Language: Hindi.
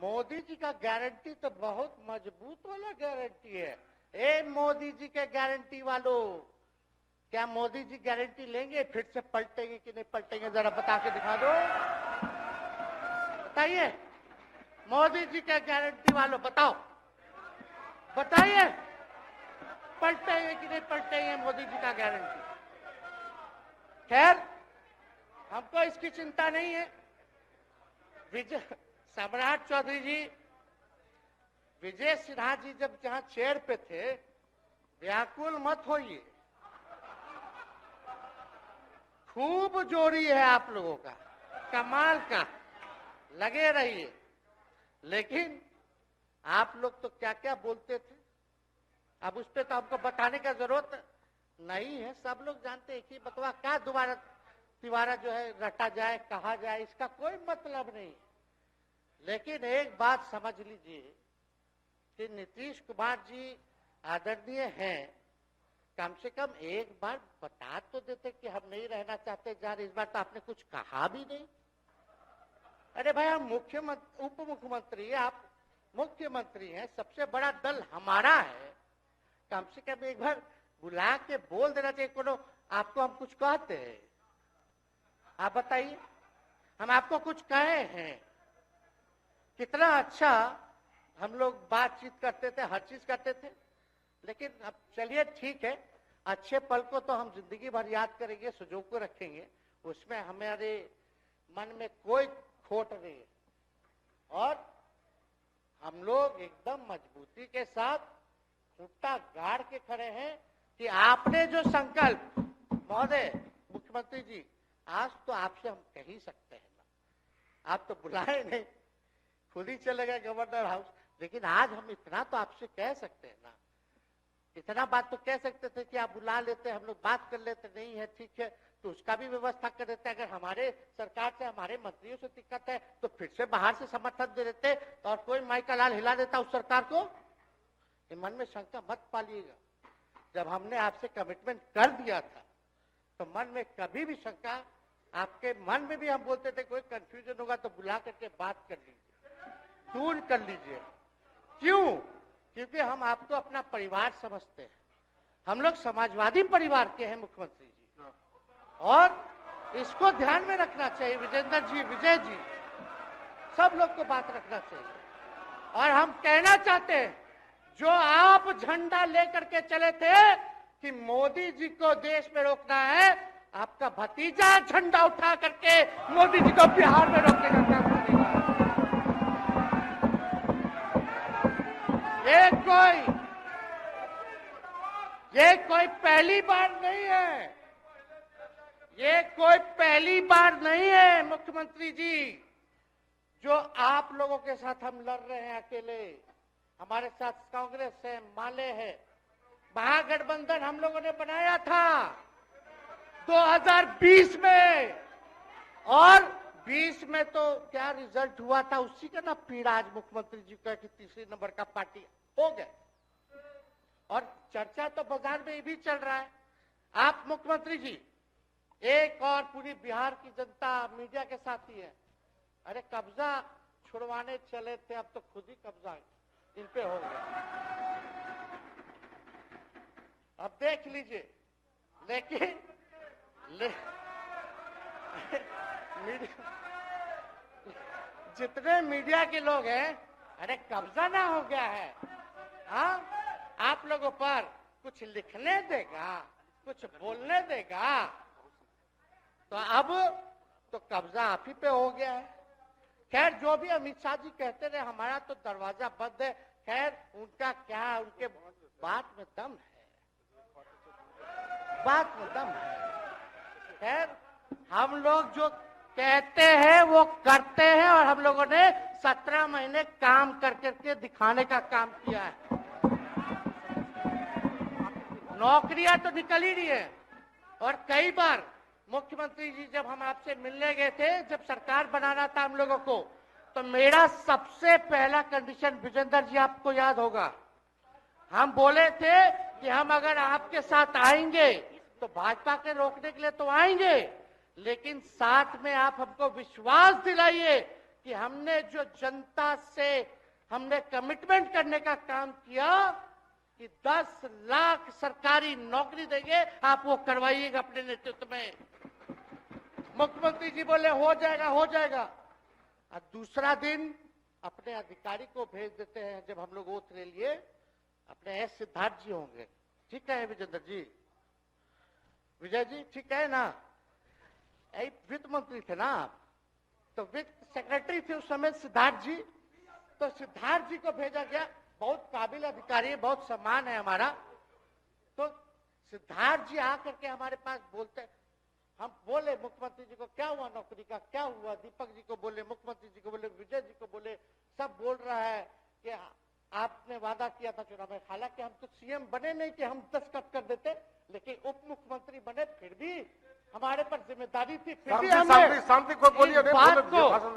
मोदी जी का गारंटी तो बहुत मजबूत वाला गारंटी है। ए मोदी जी के गारंटी वालों, क्या मोदी जी गारंटी लेंगे फिर से पलटेंगे कि नहीं पलटेंगे? जरा बता के दिखा दो, बताइए। मोदी जी के गारंटी वालों बताओ, बताइए पलटेंगे कि नहीं पलटेंगे मोदी जी का गारंटी? खैर, हमको इसकी चिंता नहीं है। विजय सम्राट चौधरी जी, विजय सिन्हा जी जब जहां चेयर पे थे, व्याकुल मत होइए, खूब जोरी है आप लोगों का, कमाल का, लगे रहिए। लेकिन आप लोग तो क्या क्या बोलते थे, अब उस पर तो हमको बताने का जरूरत नहीं है, सब लोग जानते हैं कि बकवा क्या दोबारा तिवारा जो है रटा जाए, कहा जाए, इसका कोई मतलब नहीं। लेकिन एक बात समझ लीजिए कि नीतीश कुमार जी आदरणीय हैं, कम से कम एक बार बता तो देते कि हम नहीं रहना चाहते जा रहे। इस बार तो आपने कुछ कहा भी नहीं। अरे भाई, हम मुख्यमंत्री, उप मुख्यमंत्री, आप मुख्यमंत्री हैं, सबसे बड़ा दल हमारा है, कम से कम एक बार बुला के बोल देना चाहिए। कोनो आपको हम कुछ कहते हैं? आप बताइए, हम आपको कुछ कहे हैं? कितना अच्छा हम लोग बातचीत करते थे, हर चीज करते थे। लेकिन अब चलिए ठीक है, अच्छे पल को तो हम जिंदगी भर याद करेंगे, सुजो को रखेंगे, उसमें हमारे मन में कोई खोट नहीं है। और हम लोग एकदम मजबूती के साथ खुट्टा गाड़ के खड़े हैं कि आपने जो संकल्प, महोदय मुख्यमंत्री जी, आज तो आपसे हम कह ही सकते हैं ना, आप तो बुलाए नहीं, खुद ही चले गए गवर्नर हाउस, लेकिन आज हम इतना तो आपसे कह सकते हैं ना, इतना बात तो कह सकते थे कि आप बुला लेते, हम लोग बात कर लेते। नहीं है ठीक है, तो उसका भी व्यवस्था कर देते। अगर हमारे सरकार से, हमारे मंत्रियों से दिक्कत है तो फिर से बाहर से समर्थन दे देते और कोई माई का लाल हिला देता उस सरकार को। मन में शंका मत पालिएगा, जब हमने आपसे कमिटमेंट कर दिया था तो मन में कभी भी शंका, आपके मन में भी हम बोलते थे कोई कंफ्यूजन होगा तो बुला करके बात कर लीजिए, दूर कर लीजिए। क्यों? क्योंकि हम आपको अपना परिवार समझते हैं। हम लोग समाजवादी परिवार के हैं मुख्यमंत्री जी, और इसको ध्यान में रखना चाहिए। विजेंद्र जी, विजय जी, सब लोग को बात रखना चाहिए। और हम कहना चाहते हैं, जो आप झंडा लेकर के चले थे कि मोदी जी को देश में रोकना है, आपका भतीजा झंडा उठा करके मोदी जी को बिहार में रोकने का काम करेगा। ये कोई पहली बार नहीं है, ये कोई पहली बार नहीं है मुख्यमंत्री जी, जो आप लोगों के साथ हम लड़ रहे हैं अकेले। हमारे साथ कांग्रेस है, माले है, महागठबंधन हम लोगों ने बनाया था 2020 में, और 20 में तो क्या रिजल्ट हुआ था, उसी का ना पीड़ा आज मुख्यमंत्री जी का कि तीसरे नंबर का पार्टी हो गए। और चर्चा तो बाजार में ये भी चल रहा है। आप मुख्यमंत्री जी, एक और पूरी बिहार की जनता मीडिया के साथ ही है। अरे कब्जा छुड़वाने चले थे, अब तो खुद ही कब्जा इन पे हो गया। अब देख लीजिए। लेकिन जितने मीडिया के लोग हैं, अरे कब्जा ना हो गया है, हाँ, आप लोगों पर कुछ लिखने देगा, कुछ बोलने देगा, तो अब तो कब्जा आप ही पे हो गया है। खैर, जो भी अमित शाह जी कहते रहे, हमारा तो दरवाजा बंद है। खैर, उनका क्या, उनके बात में दम है, बात में दम है। खैर, हम लोग जो कहते हैं वो करते हैं, और हम लोगों ने 17 महीने काम कर करके दिखाने का काम किया है। नौकरियां तो निकल ही रही है। और कई बार मुख्यमंत्री जी, जब हम आपसे मिलने गए थे, जब सरकार बनाना था हम लोगों को, तो मेरा सबसे पहला कंडीशन, विजेंद्र जी आपको याद होगा, हम बोले थे कि हम अगर आपके साथ आएंगे तो भाजपा के रोकने के लिए तो आएंगे, लेकिन साथ में आप हमको विश्वास दिलाइए कि हमने जो जनता से हमने कमिटमेंट करने का काम किया कि 10 लाख सरकारी नौकरी देंगे, आप वो करवाइएगा अपने नेतृत्व में। मुख्यमंत्री जी बोले हो जाएगा हो जाएगा, और दूसरा दिन अपने अधिकारी को भेज देते हैं। जब हम लोग ओथ ले लिए, अपने एस सिद्धार्थ जी होंगे, ठीक है विजेंद्र जी, विजय जी ठीक है ना, वित्त मंत्री थे ना आप, तो वित्त सेक्रेटरी थे उस समय सिद्धार्थ जी, तो सिद्धार्थ जी को भेजा गया। बहुत काबिल अधिकारी है, बहुत सम्मान है हमारा। तो सिद्धार्थ जी आकर के हमारे पास बोलते, हम बोले मुख्यमंत्री जी को क्या हुआ नौकरी का, क्या हुआ, दीपक जी को बोले, मुख्यमंत्री जी को बोले, विजय जी को बोले, सब बोल रहा है कि आपने वादा किया था चुनाव में। हालांकि हम तो सीएम बने नहीं कि हम दस्तखत कर देते, लेकिन उप मुख्यमंत्री बने, फिर भी हमारे पर जिम्मेदारी थी, फिर भी हमने शांति को बोलिए। इस बात को